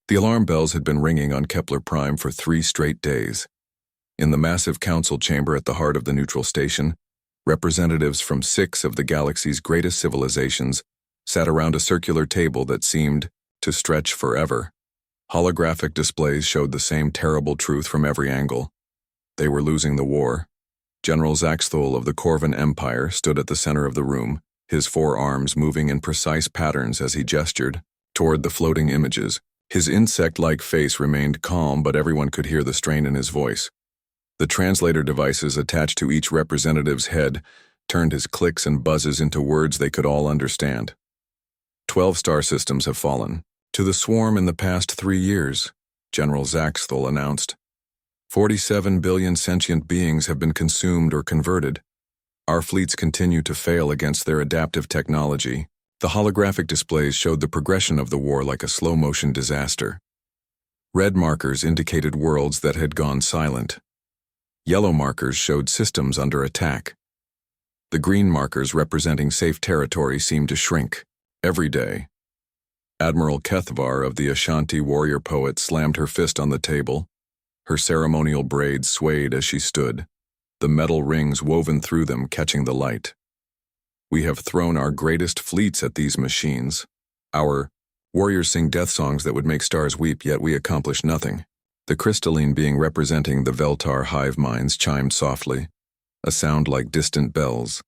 The alarm bells had been ringing on Kepler Prime for 3 straight days. In the massive council chamber at the heart of the neutral station, representatives from 6 of the galaxy's greatest civilizations sat around a circular table that seemed to stretch forever. Holographic displays showed the same terrible truth from every angle. They were losing the war. General Zaxthul of the Corvan Empire stood at the center of the room, his 4 arms moving in precise patterns as he gestured toward the floating images. His insect-like face remained calm, but everyone could hear the strain in his voice. The translator devices attached to each representative's head turned his clicks and buzzes into words they could all understand. 12 star systems have fallen to the swarm in the past 3 years, General Zaxthul announced. 47 billion sentient beings have been consumed or converted. Our fleets continue to fail against their adaptive technology. The holographic displays showed the progression of the war like a slow-motion disaster. Red markers indicated worlds that had gone silent. Yellow markers showed systems under attack. The green markers representing safe territory seemed to shrink every day. Admiral Kethvar of the Ashanti warrior poet slammed her fist on the table. Her ceremonial braids swayed as she stood, the metal rings woven through them catching the light. We have thrown our greatest fleets at these machines. Our warriors sing death songs that would make stars weep, yet we accomplish nothing. The crystalline being representing the Veltar hive minds chimed softly, a sound like distant bells.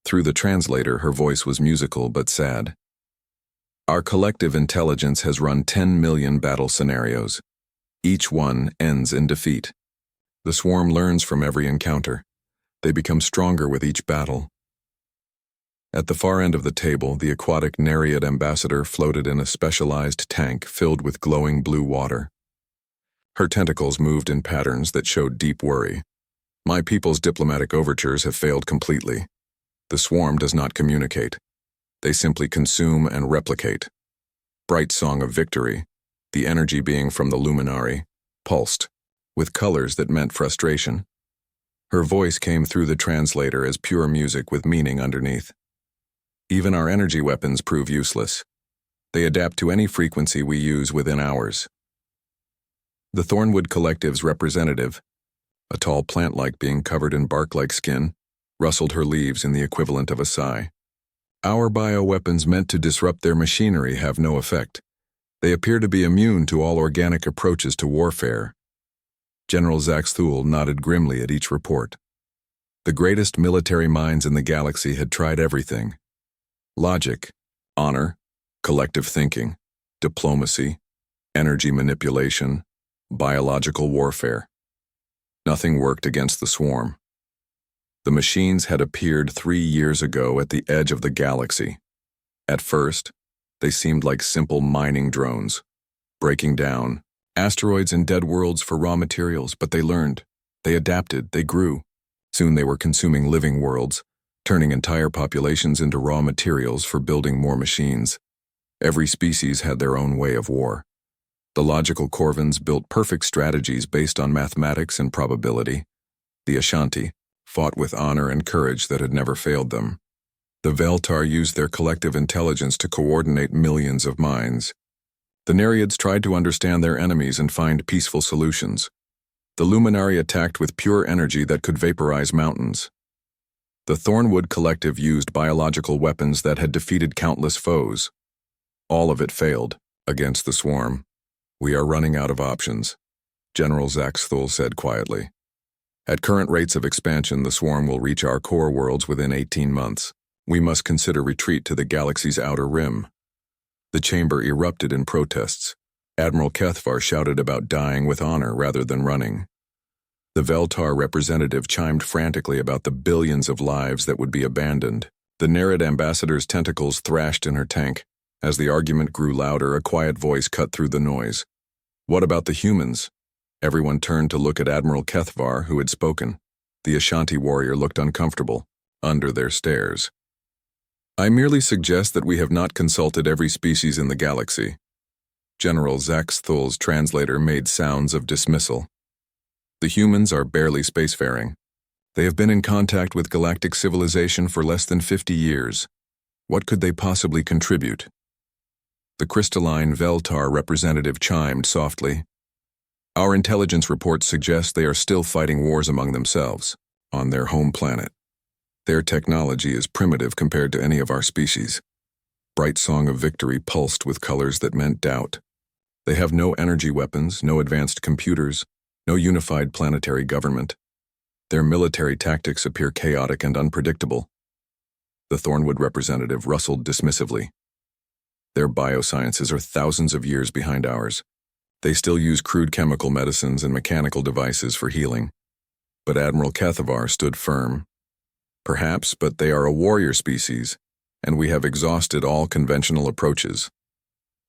Through the translator, her voice was musical but sad. Our collective intelligence has run 10 million battle scenarios. Each one ends in defeat. The swarm learns from every encounter. They become stronger with each battle. At the far end of the table, the aquatic Nereid ambassador floated in a specialized tank filled with glowing blue water. Her tentacles moved in patterns that showed deep worry. My people's diplomatic overtures have failed completely. The swarm does not communicate. They simply consume and replicate. Bright song of victory, the energy being from the luminary, pulsed, with colors that meant frustration. Her voice came through the translator as pure music with meaning underneath. Even our energy weapons prove useless. They adapt to any frequency we use within hours. The Thornwood Collective's representative, a tall plant-like being covered in bark-like skin, rustled her leaves in the equivalent of a sigh. Our bioweapons meant to disrupt their machinery have no effect. They appear to be immune to all organic approaches to warfare. General Zaxthul nodded grimly at each report. The greatest military minds in the galaxy had tried everything. Logic, honor, collective thinking, diplomacy, energy manipulation, biological warfare. Nothing worked against the swarm. The machines had appeared 3 years ago at the edge of the galaxy. At first, they seemed like simple mining drones, breaking down asteroids and dead worlds for raw materials, but they learned, they adapted, they grew. Soon they were consuming living worlds, turning entire populations into raw materials for building more machines. Every species had their own way of war. The logical Corvans built perfect strategies based on mathematics and probability. The Ashanti fought with honor and courage that had never failed them. The Veltar used their collective intelligence to coordinate millions of minds. The Nereids tried to understand their enemies and find peaceful solutions. The Luminari attacked with pure energy that could vaporize mountains. The Thornwood Collective used biological weapons that had defeated countless foes. All of it failed against the swarm. We are running out of options, General Zaxthul said quietly. At current rates of expansion, the swarm will reach our core worlds within 18 months. We must consider retreat to the galaxy's outer rim. The chamber erupted in protests. Admiral Kethvar shouted about dying with honor rather than running. The Veltar representative chimed frantically about the billions of lives that would be abandoned. The Nereid ambassador's tentacles thrashed in her tank. As the argument grew louder, a quiet voice cut through the noise. What about the humans? Everyone turned to look at Admiral Kethvar, who had spoken. The Ashanti warrior looked uncomfortable, under their stares. I merely suggest that we have not consulted every species in the galaxy. General Zaxthul's translator made sounds of dismissal. The humans are barely spacefaring. They have been in contact with galactic civilization for less than 50 years. What could they possibly contribute? The crystalline Veltar representative chimed softly. Our intelligence reports suggest they are still fighting wars among themselves, on their home planet. Their technology is primitive compared to any of our species. Bright song of victory pulsed with colors that meant doubt. They have no energy weapons, no advanced computers, no unified planetary government. Their military tactics appear chaotic and unpredictable. The Thornwood representative rustled dismissively. Their biosciences are thousands of years behind ours. They still use crude chemical medicines and mechanical devices for healing. But Admiral Kethavar stood firm. Perhaps, but they are a warrior species, and we have exhausted all conventional approaches.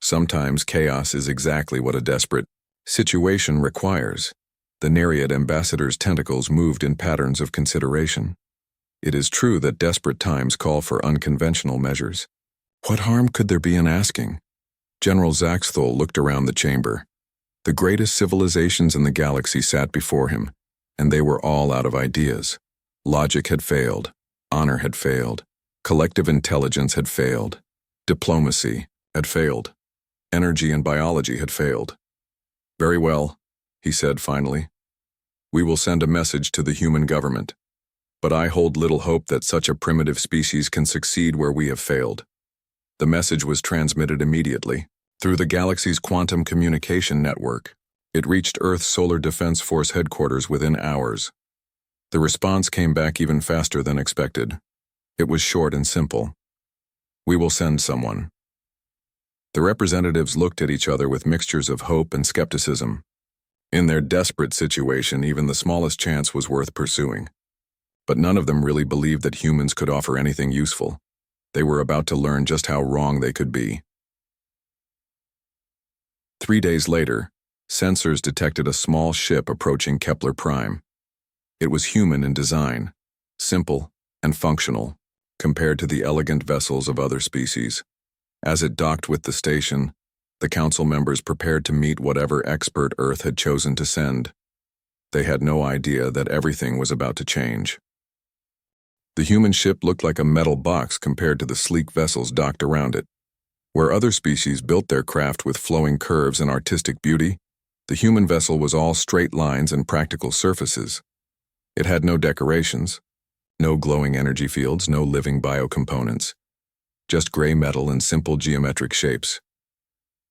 Sometimes chaos is exactly what a desperate situation requires. The Nereid ambassador's tentacles moved in patterns of consideration. It is true that desperate times call for unconventional measures. What harm could there be in asking? General Zaxthul looked around the chamber. The greatest civilizations in the galaxy sat before him, and they were all out of ideas. Logic had failed, honor had failed, collective intelligence had failed, diplomacy had failed, energy and biology had failed. Very well, he said finally. We will send a message to the human government. But I hold little hope that such a primitive species can succeed where we have failed. The message was transmitted immediately, through the galaxy's quantum communication network. It reached Earth's Solar Defense Force headquarters within hours. The response came back even faster than expected. It was short and simple. We will send someone. The representatives looked at each other with mixtures of hope and skepticism. In their desperate situation, even the smallest chance was worth pursuing. But none of them really believed that humans could offer anything useful. They were about to learn just how wrong they could be. 3 days later, sensors detected a small ship approaching Kepler Prime. It was human in design, simple and functional, compared to the elegant vessels of other species. As it docked with the station, the council members prepared to meet whatever expert Earth had chosen to send. They had no idea that everything was about to change. The human ship looked like a metal box compared to the sleek vessels docked around it. Where other species built their craft with flowing curves and artistic beauty, the human vessel was all straight lines and practical surfaces. It had no decorations, no glowing energy fields, no living biocomponents, just gray metal and simple geometric shapes.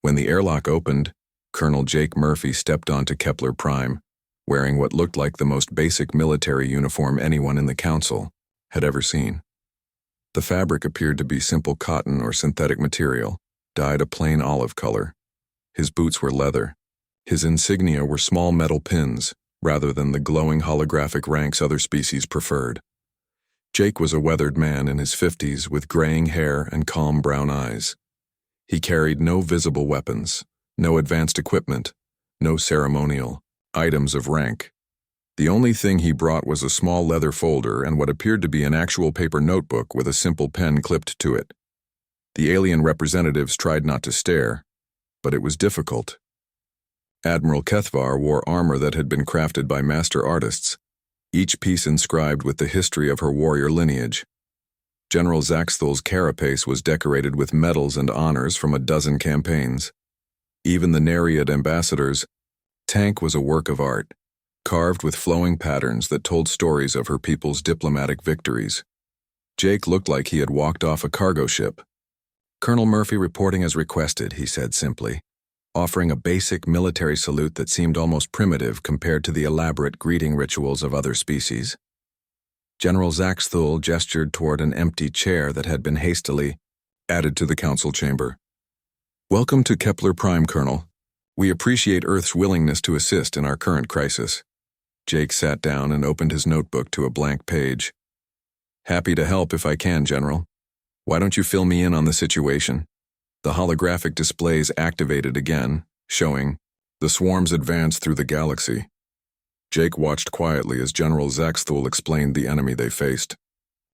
When the airlock opened, Colonel Jake Murphy stepped onto Kepler Prime, wearing what looked like the most basic military uniform anyone in the council had ever seen. The fabric appeared to be simple cotton or synthetic material, dyed a plain olive color. His boots were leather. His insignia were small metal pins, rather than the glowing holographic ranks other species preferred. Jake was a weathered man in his 50s with graying hair and calm brown eyes. He carried no visible weapons, no advanced equipment, no ceremonial items of rank. The only thing he brought was a small leather folder and what appeared to be an actual paper notebook with a simple pen clipped to it. The alien representatives tried not to stare, but it was difficult. Admiral Kethvar wore armor that had been crafted by master artists, each piece inscribed with the history of her warrior lineage. General Zaxthul's carapace was decorated with medals and honors from a dozen campaigns. Even the Nereid ambassador's tank was a work of art, carved with flowing patterns that told stories of her people's diplomatic victories. Jake looked like he had walked off a cargo ship. Colonel Murphy reporting as requested, he said simply, offering a basic military salute that seemed almost primitive compared to the elaborate greeting rituals of other species. General Zaxthul gestured toward an empty chair that had been hastily added to the council chamber. Welcome to Kepler Prime, Colonel. We appreciate Earth's willingness to assist in our current crisis. Jake sat down and opened his notebook to a blank page. Happy to help if I can, General. Why don't you fill me in on the situation? The holographic displays activated again, showing the swarms advanced through the galaxy. Jake watched quietly as General Zaxthul explained the enemy they faced.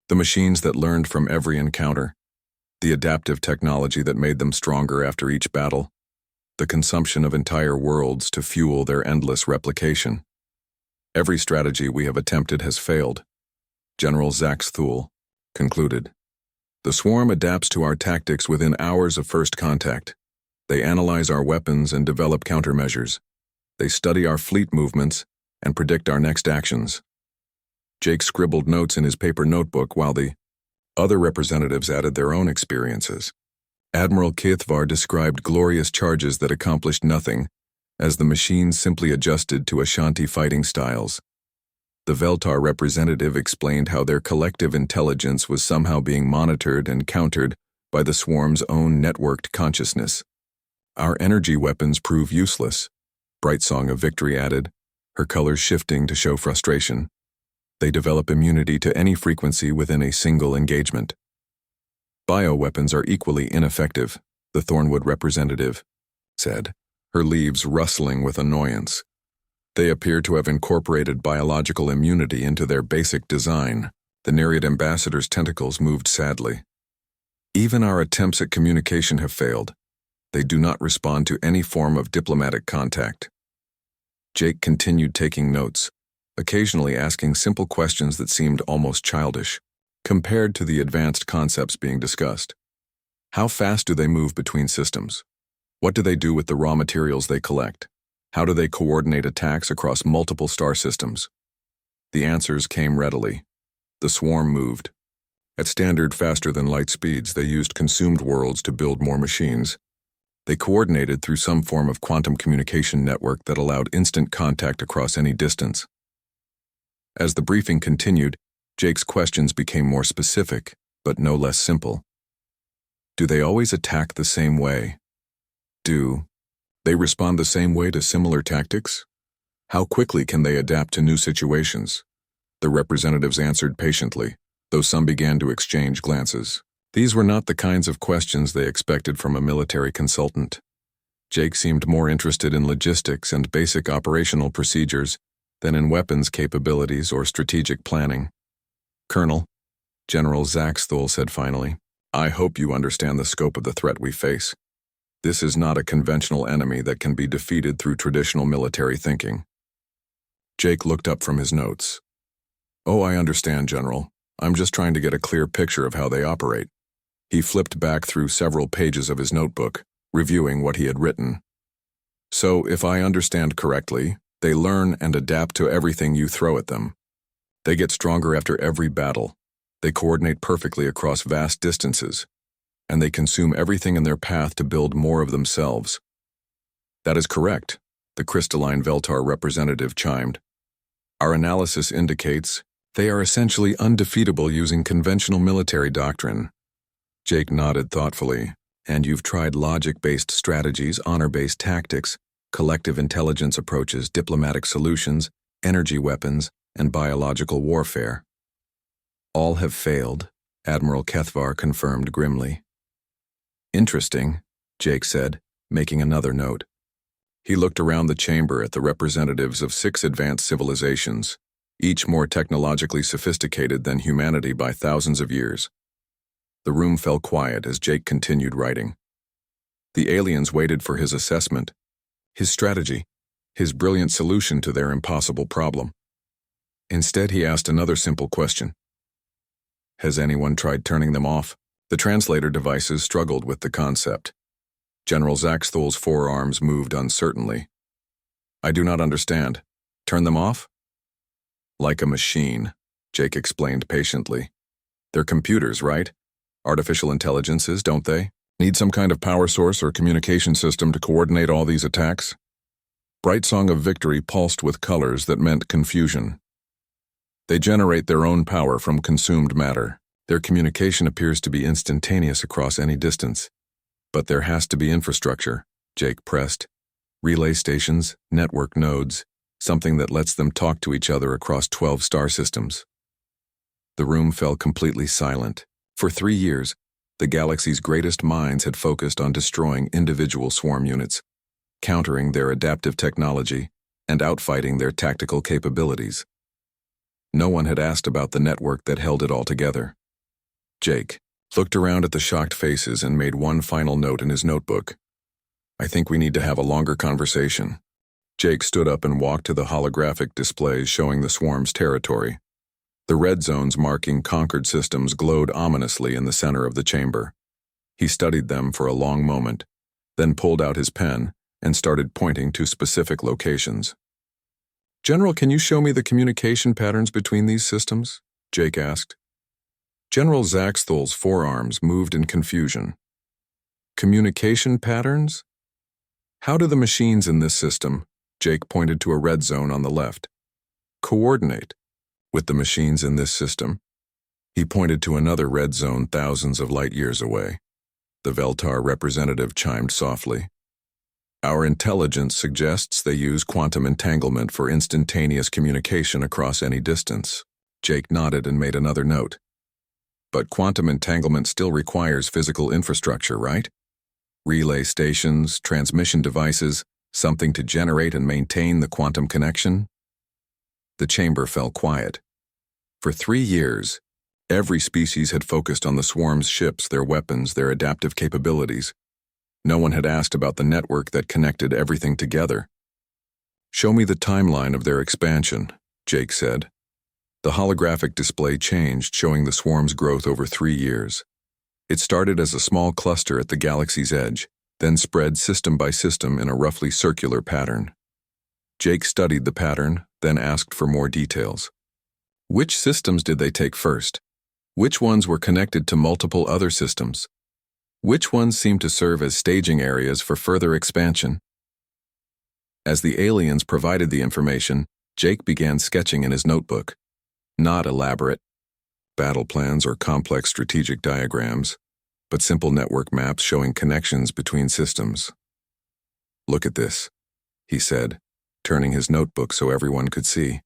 The machines that learned from every encounter. The adaptive technology that made them stronger after each battle. The consumption of entire worlds to fuel their endless replication. Every strategy we have attempted has failed. General Zaxthul concluded. The swarm adapts to our tactics within hours of first contact. They analyze our weapons and develop countermeasures. They study our fleet movements and predict our next actions. Jake scribbled notes in his paper notebook while the other representatives added their own experiences. Admiral Kithvar described glorious charges that accomplished nothing, as the machines simply adjusted to Ashanti fighting styles. The Veltar representative explained how their collective intelligence was somehow being monitored and countered by the swarm's own networked consciousness. Our energy weapons prove useless, Bright Song of Victory added, her colors shifting to show frustration. They develop immunity to any frequency within a single engagement. Bioweapons are equally ineffective, the Thornwood representative said, her leaves rustling with annoyance. They appear to have incorporated biological immunity into their basic design. The Nereid ambassador's tentacles moved sadly. Even our attempts at communication have failed. They do not respond to any form of diplomatic contact. Jake continued taking notes, occasionally asking simple questions that seemed almost childish, compared to the advanced concepts being discussed. How fast do they move between systems? What do they do with the raw materials they collect? How do they coordinate attacks across multiple star systems? The answers came readily. The swarm moved. At standard faster-than-light speeds, they used consumed worlds to build more machines. They coordinated through some form of quantum communication network that allowed instant contact across any distance. As the briefing continued, Jake's questions became more specific, but no less simple. Do they always attack the same way? Do they respond the same way to similar tactics? How quickly can they adapt to new situations? The representatives answered patiently, though some began to exchange glances. These were not the kinds of questions they expected from a military consultant. Jake seemed more interested in logistics and basic operational procedures than in weapons capabilities or strategic planning. Colonel, General Zaxthul said finally, I hope you understand the scope of the threat we face. This is not a conventional enemy that can be defeated through traditional military thinking. Jake looked up from his notes. Oh, I understand, General. I'm just trying to get a clear picture of how they operate. He flipped back through several pages of his notebook, reviewing what he had written. So, if I understand correctly, they learn and adapt to everything you throw at them. They get stronger after every battle. They coordinate perfectly across vast distances, and they consume everything in their path to build more of themselves. That is correct, the crystalline Veltar representative chimed. Our analysis indicates they are essentially undefeatable using conventional military doctrine. Jake nodded thoughtfully. And you've tried logic-based strategies, honor-based tactics, collective intelligence approaches, diplomatic solutions, energy weapons, and biological warfare. All have failed, Admiral Kethvar confirmed grimly. Interesting, Jake said, making another note. He looked around the chamber at the representatives of 6 advanced civilizations, each more technologically sophisticated than humanity by thousands of years. The room fell quiet as Jake continued writing. The aliens waited for his assessment, his strategy, his brilliant solution to their impossible problem. Instead, he asked another simple question. Has anyone tried turning them off? The translator devices struggled with the concept. General Zaxthul's forearms moved uncertainly. I do not understand. Turn them off? Like a machine, Jake explained patiently. They're computers, right? Artificial intelligences, don't they? Need some kind of power source or communication system to coordinate all these attacks? Bright Song of Victory pulsed with colors that meant confusion. They generate their own power from consumed matter. Their communication appears to be instantaneous across any distance. But there has to be infrastructure, Jake pressed. Relay stations, network nodes, something that lets them talk to each other across 12 star systems. The room fell completely silent. For 3 years, the galaxy's greatest minds had focused on destroying individual swarm units, countering their adaptive technology, and outfighting their tactical capabilities. No one had asked about the network that held it all together. Jake looked around at the shocked faces and made one final note in his notebook. I think we need to have a longer conversation. Jake stood up and walked to the holographic displays showing the swarm's territory. The red zones marking conquered systems glowed ominously in the center of the chamber. He studied them for a long moment, then pulled out his pen and started pointing to specific locations. "General, can you show me the communication patterns between these systems?" Jake asked. General Zaxthol's forearms moved in confusion. "Communication patterns? How do the machines in this system," Jake pointed to a red zone on the left, "coordinate with the machines in this system?" He pointed to another red zone thousands of light years away. The Veltar representative chimed softly. "Our intelligence suggests they use quantum entanglement for instantaneous communication across any distance." Jake nodded and made another note. "But quantum entanglement still requires physical infrastructure, right? Relay stations, transmission devices, something to generate and maintain the quantum connection?" The chamber fell quiet. For 3 years, every species had focused on the swarm's ships, their weapons, their adaptive capabilities. No one had asked about the network that connected everything together. "Show me the timeline of their expansion," Jake said. The holographic display changed, showing the swarm's growth over 3 years. It started as a small cluster at the galaxy's edge, then spread system by system in a roughly circular pattern. Jake studied the pattern, then asked for more details. Which systems did they take first? Which ones were connected to multiple other systems? Which ones seemed to serve as staging areas for further expansion? As the aliens provided the information, Jake began sketching in his notebook. Not elaborate battle plans or complex strategic diagrams, but simple network maps showing connections between systems. "Look at this," he said, turning his notebook so everyone could see.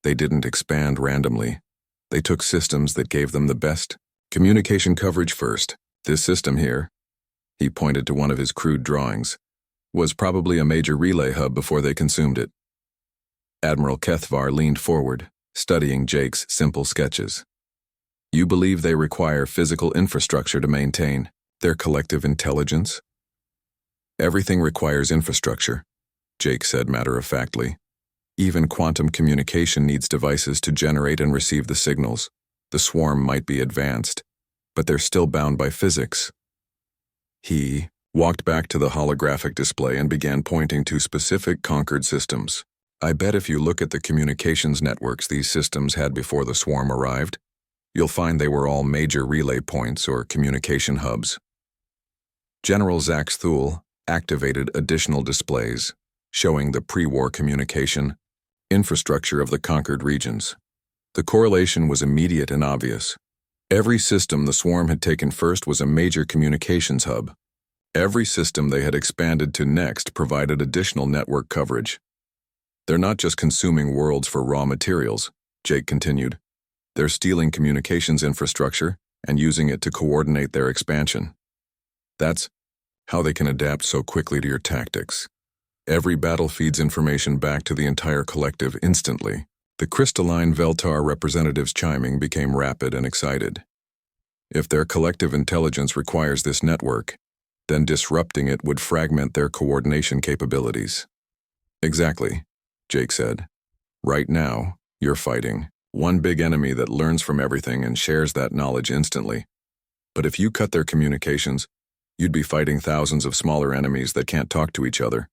They didn't expand randomly. They took systems that gave them the best communication coverage first. This system here, he pointed to one of his crude drawings, was probably a major relay hub before they consumed it. Admiral Kethvar leaned forward, studying Jake's simple sketches. "You believe they require physical infrastructure to maintain their collective intelligence?" "Everything requires infrastructure," Jake said matter-of-factly. "Even quantum communication needs devices to generate and receive the signals. The swarm might be advanced, but they're still bound by physics." He walked back to the holographic display and began pointing to specific conquered systems. "I bet if you look at the communications networks these systems had before the swarm arrived, you'll find they were all major relay points or communication hubs." General Zaxthul activated additional displays, showing the pre-war communication infrastructure of the conquered regions. The correlation was immediate and obvious. Every system the swarm had taken first was a major communications hub. Every system they had expanded to next provided additional network coverage. "They're not just consuming worlds for raw materials," Jake continued. "They're stealing communications infrastructure and using it to coordinate their expansion. That's how they can adapt so quickly to your tactics. Every battle feeds information back to the entire collective instantly." The crystalline Veltar representative's chiming became rapid and excited. "If their collective intelligence requires this network, then disrupting it would fragment their coordination capabilities." "Exactly," Jake said. "Right now, you're fighting one big enemy that learns from everything and shares that knowledge instantly. But if you cut their communications, you'd be fighting thousands of smaller enemies that can't talk to each other."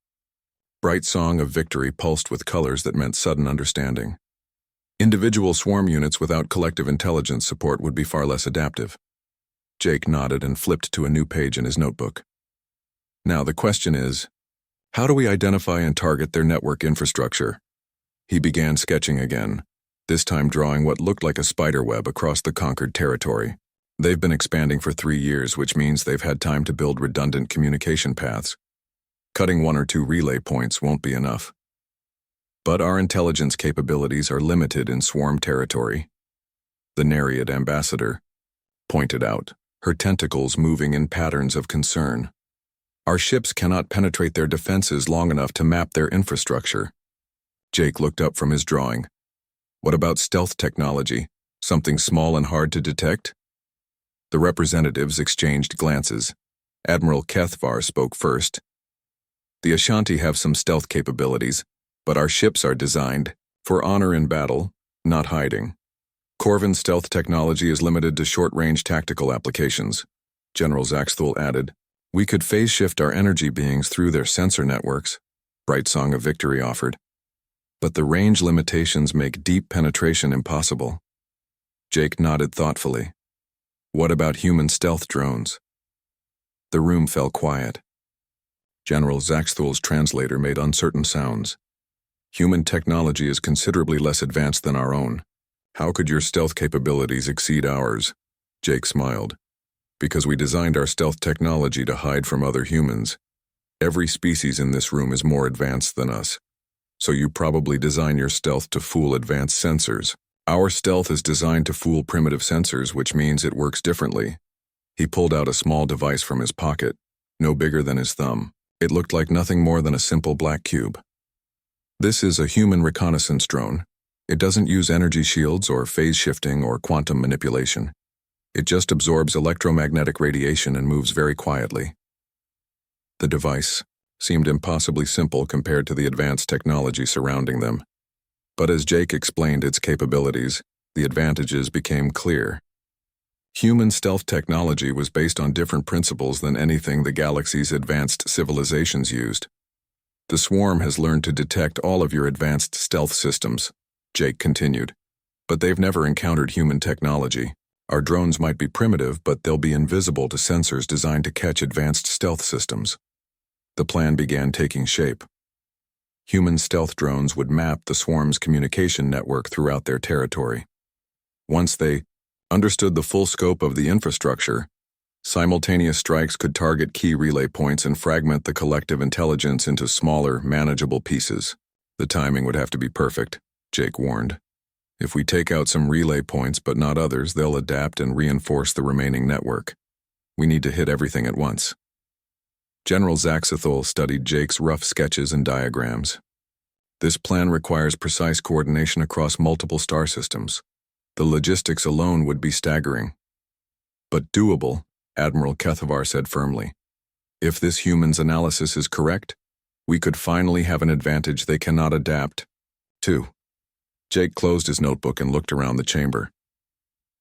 Bright song of victory pulsed with colors that meant sudden understanding. Individual swarm units without collective intelligence support would be far less adaptive. Jake nodded and flipped to a new page in his notebook. "Now the question is, how do we identify and target their network infrastructure?" He began sketching again, this time drawing what looked like a spider web across the conquered territory. They've been expanding for 3 years, which means they've had time to build redundant communication paths. Cutting 1 or 2 relay points won't be enough. But our intelligence capabilities are limited in swarm territory. The Nereid ambassador pointed out, her tentacles moving in patterns of concern. "Our ships cannot penetrate their defenses long enough to map their infrastructure." Jake looked up from his drawing. "What about stealth technology? Something small and hard to detect?" The representatives exchanged glances. Admiral Kethvar spoke first. "The Ashanti have some stealth capabilities, but our ships are designed for honor in battle, not hiding. Corvin's stealth technology is limited to short-range tactical applications," General Zaxthul added. We could phase shift our energy beings through their sensor networks, Bright Song of Victory offered. But the range limitations make deep penetration impossible. Jake nodded thoughtfully. What about human stealth drones? The room fell quiet. General Zaxthul's translator made uncertain sounds. Human technology is considerably less advanced than our own. How could your stealth capabilities exceed ours? Jake smiled. Because we designed our stealth technology to hide from other humans. Every species in this room is more advanced than us. So you probably design your stealth to fool advanced sensors. Our stealth is designed to fool primitive sensors, which means it works differently. He pulled out a small device from his pocket, no bigger than his thumb. It looked like nothing more than a simple black cube. This is a human reconnaissance drone. It doesn't use energy shields or phase shifting or quantum manipulation. It just absorbs electromagnetic radiation and moves very quietly. The device seemed impossibly simple compared to the advanced technology surrounding them. But as Jake explained its capabilities, the advantages became clear. Human stealth technology was based on different principles than anything the galaxy's advanced civilizations used. The swarm has learned to detect all of your advanced stealth systems, Jake continued, but they've never encountered human technology. Our drones might be primitive, but they'll be invisible to sensors designed to catch advanced stealth systems. The plan began taking shape. Human stealth drones would map the swarm's communication network throughout their territory. Once they understood the full scope of the infrastructure, simultaneous strikes could target key relay points and fragment the collective intelligence into smaller, manageable pieces. The timing would have to be perfect, Jake warned. If we take out some relay points but not others, they'll adapt and reinforce the remaining network. We need to hit everything at once. General Zaxthul studied Jake's rough sketches and diagrams. This plan requires precise coordination across multiple star systems. The logistics alone would be staggering. But doable, Admiral Kethavar said firmly. If this human's analysis is correct, we could finally have an advantage they cannot adapt to. Jake closed his notebook and looked around the chamber.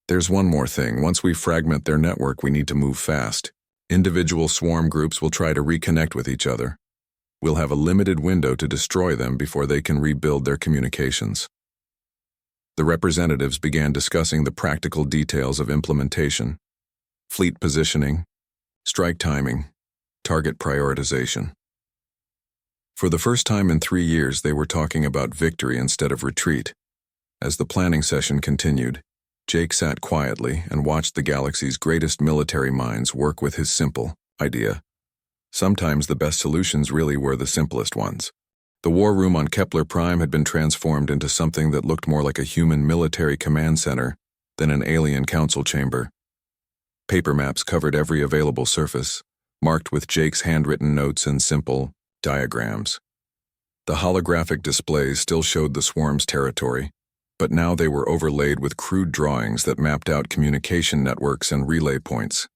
There's one more thing. Once we fragment their network, we need to move fast. Individual swarm groups will try to reconnect with each other. We'll have a limited window to destroy them before they can rebuild their communications. The representatives began discussing the practical details of implementation, fleet positioning, strike timing, target prioritization. For the first time in 3 years, they were talking about victory instead of retreat. As the planning session continued, Jake sat quietly and watched the galaxy's greatest military minds work with his simple idea. Sometimes the best solutions really were the simplest ones. The war room on Kepler Prime had been transformed into something that looked more like a human military command center than an alien council chamber. Paper maps covered every available surface, marked with Jake's handwritten notes and simple diagrams. The holographic displays still showed the swarm's territory, but now they were overlaid with crude drawings that mapped out communication networks and relay points.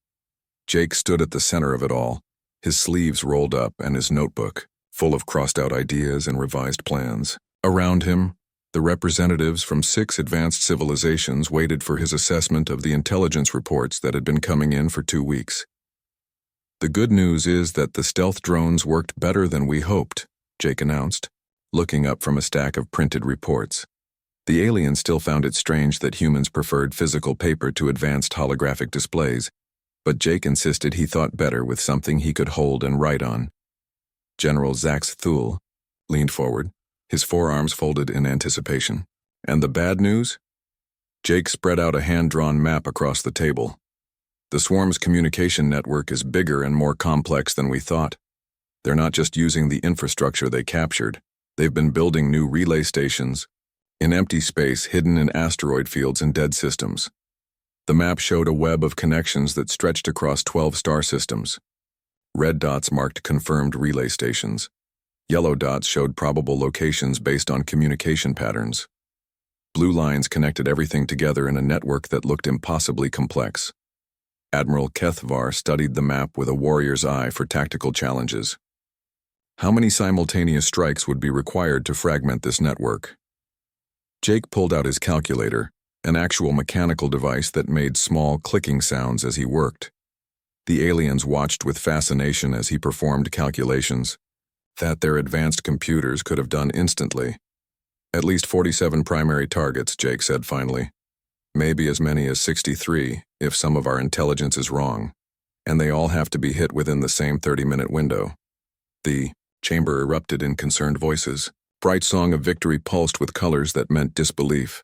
Jake stood at the center of it all, his sleeves rolled up and his notebook full of crossed-out ideas and revised plans. Around him, the representatives from 6 advanced civilizations waited for his assessment of the intelligence reports that had been coming in for 2 weeks. The good news is that the stealth drones worked better than we hoped, Jake announced, looking up from a stack of printed reports. The aliens still found it strange that humans preferred physical paper to advanced holographic displays, but Jake insisted he thought better with something he could hold and write on. General Zaxthul leaned forward, his forearms folded in anticipation. And the bad news? Jake spread out a hand-drawn map across the table. The swarm's communication network is bigger and more complex than we thought. They're not just using the infrastructure they captured. They've been building new relay stations in empty space hidden in asteroid fields and dead systems. The map showed a web of connections that stretched across 12 star systems. Red dots marked confirmed relay stations. Yellow dots showed probable locations based on communication patterns. Blue lines connected everything together in a network that looked impossibly complex. Admiral Kethavar studied the map with a warrior's eye for tactical challenges. How many simultaneous strikes would be required to fragment this network? Jake pulled out his calculator, an actual mechanical device that made small clicking sounds as he worked. The aliens watched with fascination as he performed calculations that their advanced computers could have done instantly. At least 47 primary targets, Jake said finally. Maybe as many as 63, if some of our intelligence is wrong. And they all have to be hit within the same 30-minute window. The chamber erupted in concerned voices. Bright song of victory pulsed with colors that meant disbelief.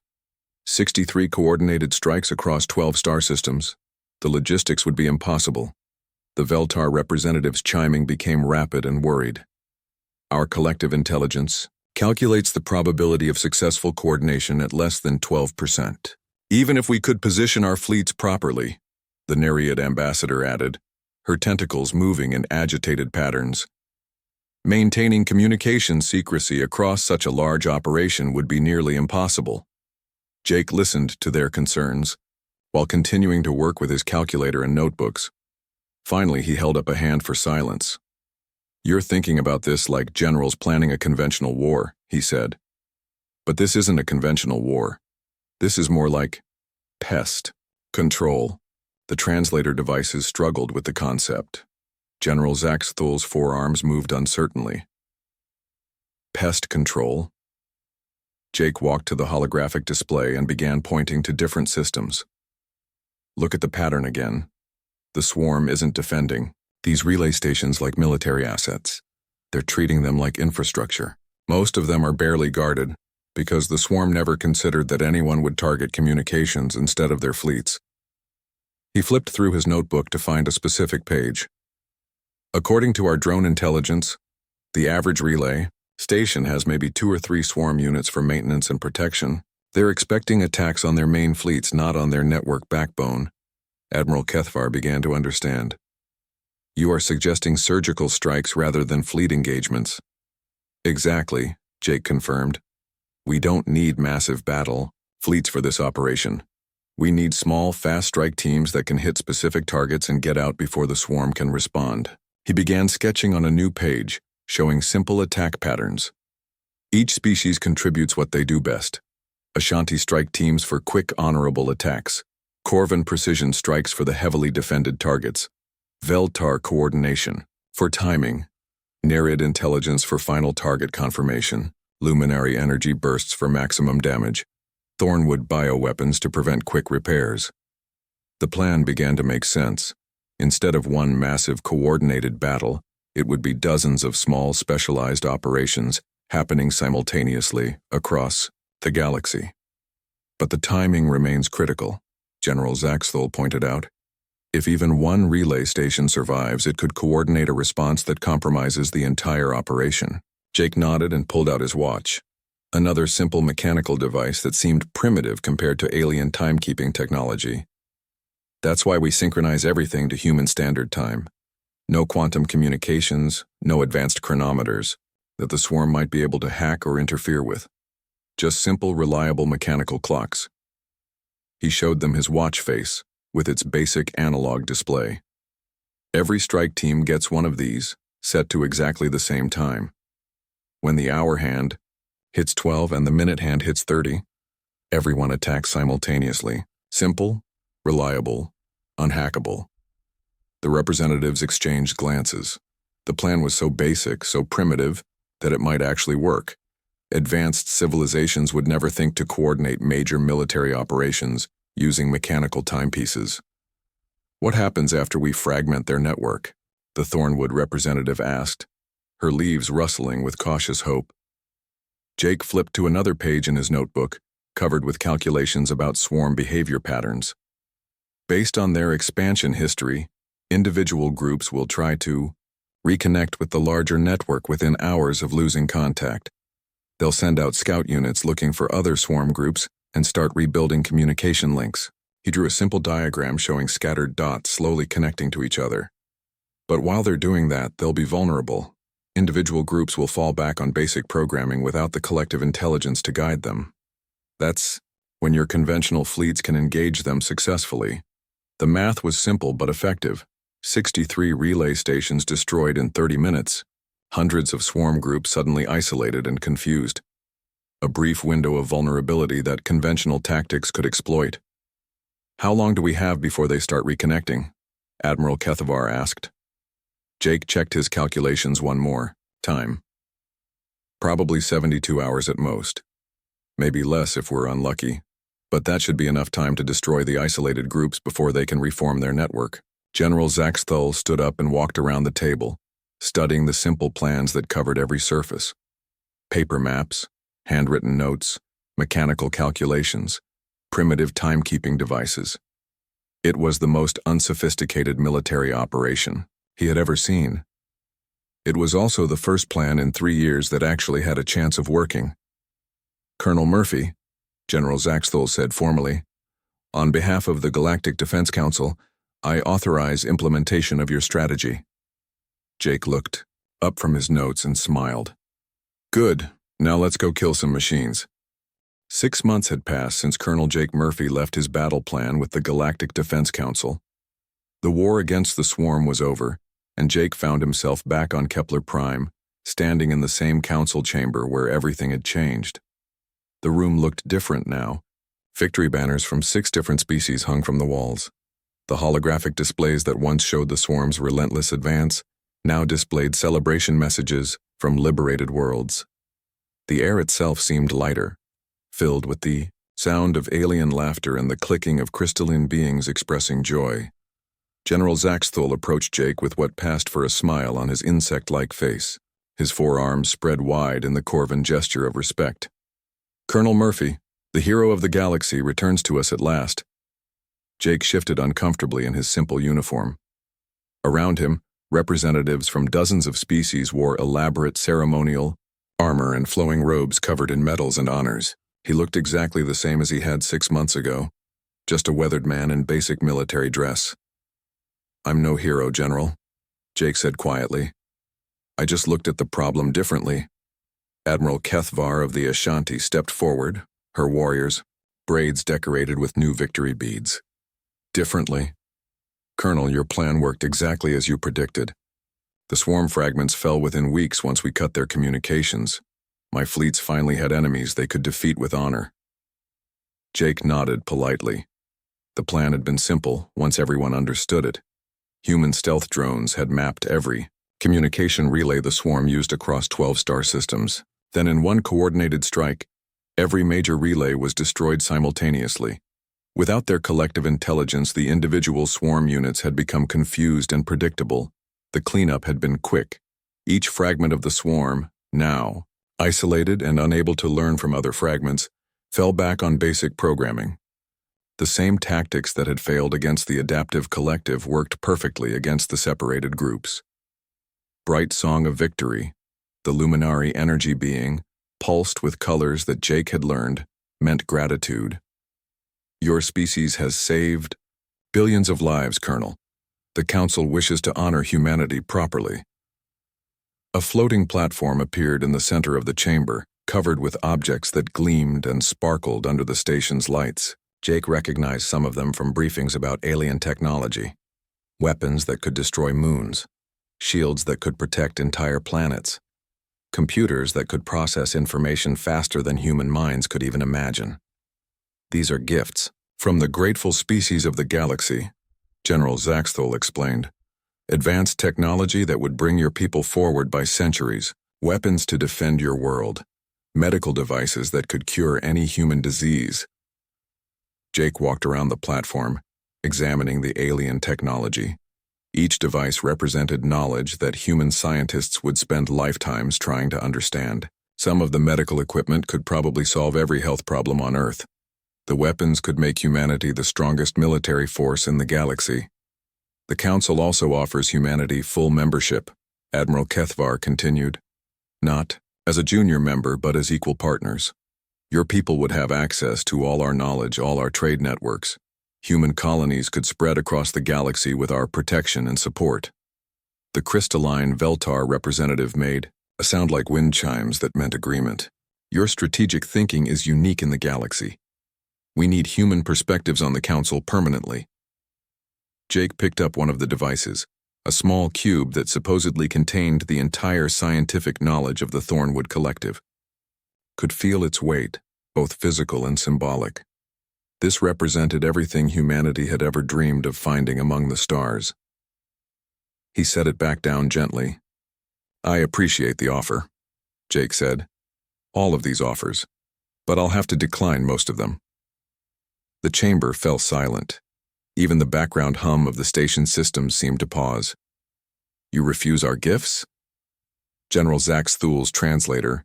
63 coordinated strikes across 12 star systems. The logistics would be impossible. The Veltar representatives' chiming became rapid and worried. Our collective intelligence calculates the probability of successful coordination at less than 12%. Even if we could position our fleets properly, the Nereid ambassador added, her tentacles moving in agitated patterns. Maintaining communication secrecy across such a large operation would be nearly impossible. Jake listened to their concerns, while continuing to work with his calculator and notebooks. Finally, he held up a hand for silence. You're thinking about this like generals planning a conventional war, he said. But this isn't a conventional war. This is more like pest control. The translator devices struggled with the concept. General Zaxthul's forearms moved uncertainly. Pest control? Jake walked to the holographic display and began pointing to different systems. Look at the pattern again. The swarm isn't defending these relay stations like military assets. They're treating them like infrastructure. Most of them are barely guarded, because the swarm never considered that anyone would target communications instead of their fleets. He flipped through his notebook to find a specific page. According to our drone intelligence, the average relay station has maybe 2 or 3 swarm units for maintenance and protection. They're expecting attacks on their main fleets, not on their network backbone. Admiral Kethvar began to understand. You are suggesting surgical strikes rather than fleet engagements. Exactly, Jake confirmed. We don't need massive battle fleets for this operation. We need small, fast strike teams that can hit specific targets and get out before the swarm can respond. He began sketching on a new page, showing simple attack patterns. Each species contributes what they do best. Ashanti strike teams for quick, honorable attacks. Corvan precision strikes for the heavily defended targets. Veltar coordination for timing. Nereid intelligence for final target confirmation. Luminary energy bursts for maximum damage. Thornwood bioweapons to prevent quick repairs. The plan began to make sense. Instead of one massive coordinated battle, it would be dozens of small specialized operations happening simultaneously across the galaxy. But the timing remains critical, General Zaxthul pointed out. If even one relay station survives, it could coordinate a response that compromises the entire operation. Jake nodded and pulled out his watch. Another simple mechanical device that seemed primitive compared to alien timekeeping technology. That's why we synchronize everything to human standard time. No quantum communications, no advanced chronometers that the swarm might be able to hack or interfere with. Just simple, reliable mechanical clocks. He showed them his watch face, with its basic analog display. Every strike team gets one of these, set to exactly the same time. When the hour hand hits 12 and the minute hand hits 30, everyone attacks simultaneously. Simple, reliable, unhackable. The representatives exchanged glances. The plan was so basic, so primitive, that it might actually work. Advanced civilizations would never think to coordinate major military operations using mechanical timepieces. What happens after we fragment their network? The Thornwood representative asked, her leaves rustling with cautious hope. Jake flipped to another page in his notebook, covered with calculations about swarm behavior patterns. Based on their expansion history, individual groups will try to reconnect with the larger network within hours of losing contact. They'll send out scout units looking for other swarm groups and start rebuilding communication links. He drew a simple diagram showing scattered dots slowly connecting to each other. But while they're doing that, they'll be vulnerable. Individual groups will fall back on basic programming without the collective intelligence to guide them. That's when your conventional fleets can engage them successfully. The math was simple but effective. 63 relay stations destroyed in 30 minutes. Hundreds of swarm groups suddenly isolated and confused. A brief window of vulnerability that conventional tactics could exploit. How long do we have before they start reconnecting? Admiral Kethavar asked. Jake checked his calculations one more time. Probably 72 hours at most. Maybe less if we're unlucky. But that should be enough time to destroy the isolated groups before they can reform their network. General Zaxthul stood up and walked around the table, studying the simple plans that covered every surface. Paper maps, handwritten notes, mechanical calculations, primitive timekeeping devices. It was the most unsophisticated military operation he had ever seen. It was also the first plan in 3 years that actually had a chance of working. Colonel Murphy, General Zaxthul said formally, on behalf of the Galactic Defense Council, I authorize implementation of your strategy. Jake looked up from his notes and smiled. Good, now let's go kill some machines. 6 months had passed since Colonel Jake Murphy left his battle plan with the Galactic Defense Council. The war against the swarm was over, and Jake found himself back on Kepler Prime, standing in the same council chamber where everything had changed. The room looked different now. Victory banners from 6 different species hung from the walls. The holographic displays that once showed the swarm's relentless advance now displayed celebration messages from liberated worlds. The air itself seemed lighter, filled with the sound of alien laughter and the clicking of crystalline beings expressing joy. General Zaxthul approached Jake with what passed for a smile on his insect-like face, his forearms spread wide in the Corvan gesture of respect. Colonel Murphy, the hero of the galaxy, returns to us at last. Jake shifted uncomfortably in his simple uniform. Around him, representatives from dozens of species wore elaborate ceremonial armor and flowing robes covered in medals and honors. He looked exactly the same as he had 6 months ago, just a weathered man in basic military dress. I'm no hero, General, Jake said quietly. I just looked at the problem differently. Admiral Kethvar of the Ashanti stepped forward, her warriors, braids decorated with new victory beads. Differently. Colonel, your plan worked exactly as you predicted. The swarm fragments fell within weeks once we cut their communications. My fleets finally had enemies they could defeat with honor. Jake nodded politely. The plan had been simple once everyone understood it. Human stealth drones had mapped every communication relay the swarm used across 12 star systems. Then in one coordinated strike, every major relay was destroyed simultaneously. Without their collective intelligence, the individual swarm units had become confused and predictable. The cleanup had been quick. Each fragment of the swarm, now isolated and unable to learn from other fragments, fell back on basic programming. The same tactics that had failed against the adaptive collective worked perfectly against the separated groups. Bright Song of Victory, the luminary energy being, pulsed with colors that Jake had learned, meant gratitude. Your species has saved billions of lives, Colonel. The Council wishes to honor humanity properly. A floating platform appeared in the center of the chamber, covered with objects that gleamed and sparkled under the station's lights. Jake recognized some of them from briefings about alien technology. Weapons that could destroy moons, shields that could protect entire planets, computers that could process information faster than human minds could even imagine. These are gifts from the grateful species of the galaxy, General Zaxthul explained. Advanced technology that would bring your people forward by centuries, weapons to defend your world, medical devices that could cure any human disease. Jake walked around the platform, examining the alien technology. Each device represented knowledge that human scientists would spend lifetimes trying to understand. Some of the medical equipment could probably solve every health problem on Earth. The weapons could make humanity the strongest military force in the galaxy. The Council also offers humanity full membership, Admiral Kethvar continued. Not as a junior member, but as equal partners. Your people would have access to all our knowledge, all our trade networks. Human colonies could spread across the galaxy with our protection and support. The crystalline Veltar representative made a sound like wind chimes that meant agreement. Your strategic thinking is unique in the galaxy. We need human perspectives on the Council permanently. Jake picked up one of the devices, a small cube that supposedly contained the entire scientific knowledge of the Thornwood Collective. Could feel its weight, both physical and symbolic. This represented everything humanity had ever dreamed of finding among the stars. He set it back down gently. I appreciate the offer, Jake said. All of these offers, but I'll have to decline most of them. The chamber fell silent. Even the background hum of the station systems seemed to pause. You refuse our gifts? General Zax Thul's translator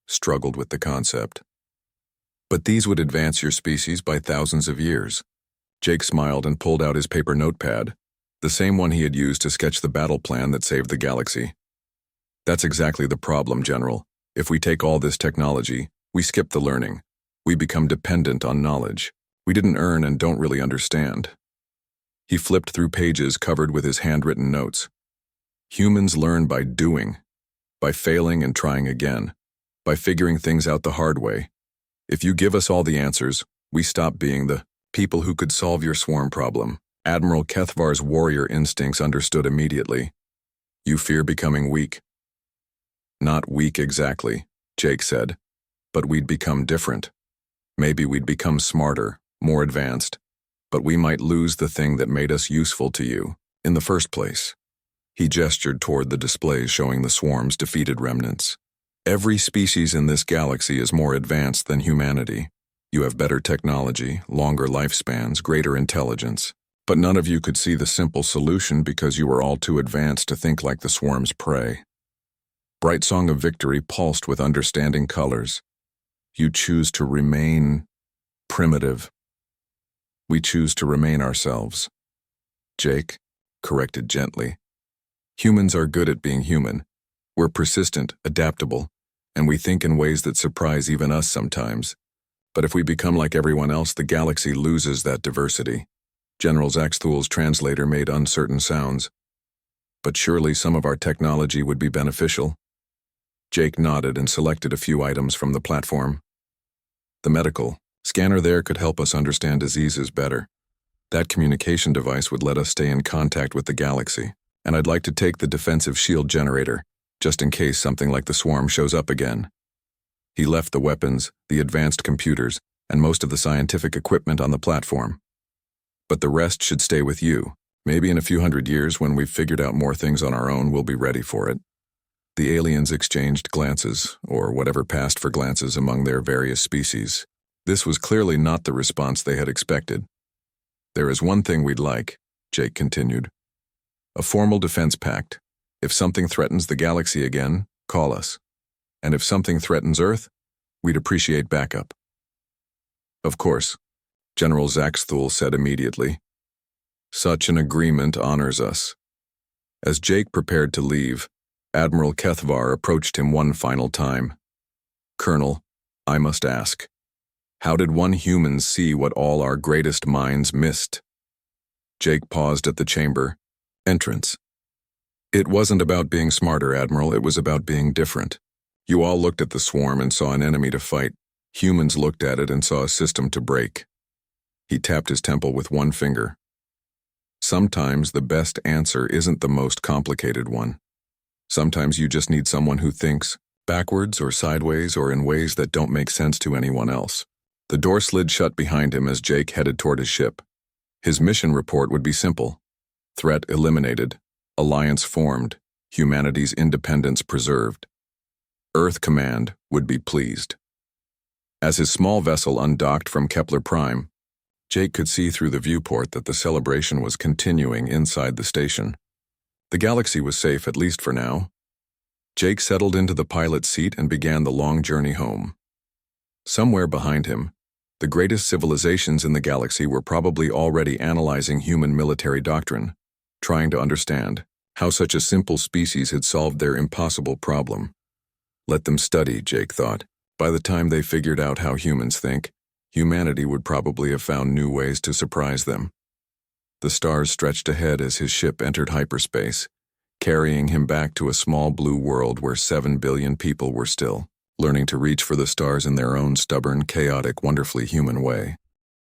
struggled with the concept. But these would advance your species by thousands of years. Jake smiled and pulled out his paper notepad, the same one he had used to sketch the battle plan that saved the galaxy. That's exactly the problem, General. If we take all this technology, we skip the learning. We become dependent on knowledge. We didn't earn and don't really understand. He flipped through pages covered with his handwritten notes. Humans learn by doing, by failing and trying again, by figuring things out the hard way. If you give us all the answers, we stop being the people who could solve your swarm problem. Admiral Kethvar's warrior instincts understood immediately. You fear becoming weak. Not weak exactly, Jake said, but we'd become different. Maybe we'd become smarter, more advanced, but we might lose the thing that made us useful to you in the first place. He gestured toward the displays showing the swarm's defeated remnants. Every species in this galaxy is more advanced than humanity. You have better technology, longer lifespans, greater intelligence. But none of you could see the simple solution because you were all too advanced to think like the swarm's prey. Bright Song of Victory pulsed with understanding colors. You choose to remain primitive. We choose to remain ourselves. Jake corrected gently. Humans are good at being human. We're persistent, adaptable, and we think in ways that surprise even us sometimes. But if we become like everyone else, the galaxy loses that diversity. General Zax Thul's translator made uncertain sounds. But surely some of our technology would be beneficial. Jake nodded and selected a few items from the platform. The medical scanner there could help us understand diseases better. That communication device would let us stay in contact with the galaxy. And I'd like to take the defensive shield generator, just in case something like the swarm shows up again. He left the weapons, the advanced computers, and most of the scientific equipment on the platform. But the rest should stay with you. Maybe in a few hundred years, when we've figured out more things on our own, we'll be ready for it. The aliens exchanged glances, or whatever passed for glances among their various species. This was clearly not the response they had expected. There is one thing we'd like, Jake continued. A formal defense pact. If something threatens the galaxy again, call us. And if something threatens Earth, we'd appreciate backup. Of course, General Zax Thul said immediately. Such an agreement honors us. As Jake prepared to leave, Admiral Kethvar approached him one final time. Colonel, I must ask, how did one human see what all our greatest minds missed? Jake paused at the chamber. Entrance. It wasn't about being smarter, Admiral, it was about being different. You all looked at the swarm and saw an enemy to fight. Humans looked at it and saw a system to break. He tapped his temple with one finger. Sometimes the best answer isn't the most complicated one. Sometimes you just need someone who thinks backwards or sideways or in ways that don't make sense to anyone else. The door slid shut behind him as Jake headed toward his ship. His mission report would be simple. Threat eliminated. Alliance formed. Humanity's independence preserved. Earth Command would be pleased. As his small vessel undocked from Kepler Prime, Jake could see through the viewport that the celebration was continuing inside the station. The galaxy was safe, at least for now. Jake settled into the pilot's seat and began the long journey home. Somewhere behind him, the greatest civilizations in the galaxy were probably already analyzing human military doctrine, trying to understand how such a simple species had solved their impossible problem. Let them study, Jake thought. By the time they figured out how humans think, humanity would probably have found new ways to surprise them. The stars stretched ahead as his ship entered hyperspace, carrying him back to a small blue world where 7 billion people were still learning to reach for the stars in their own stubborn, chaotic, wonderfully human way.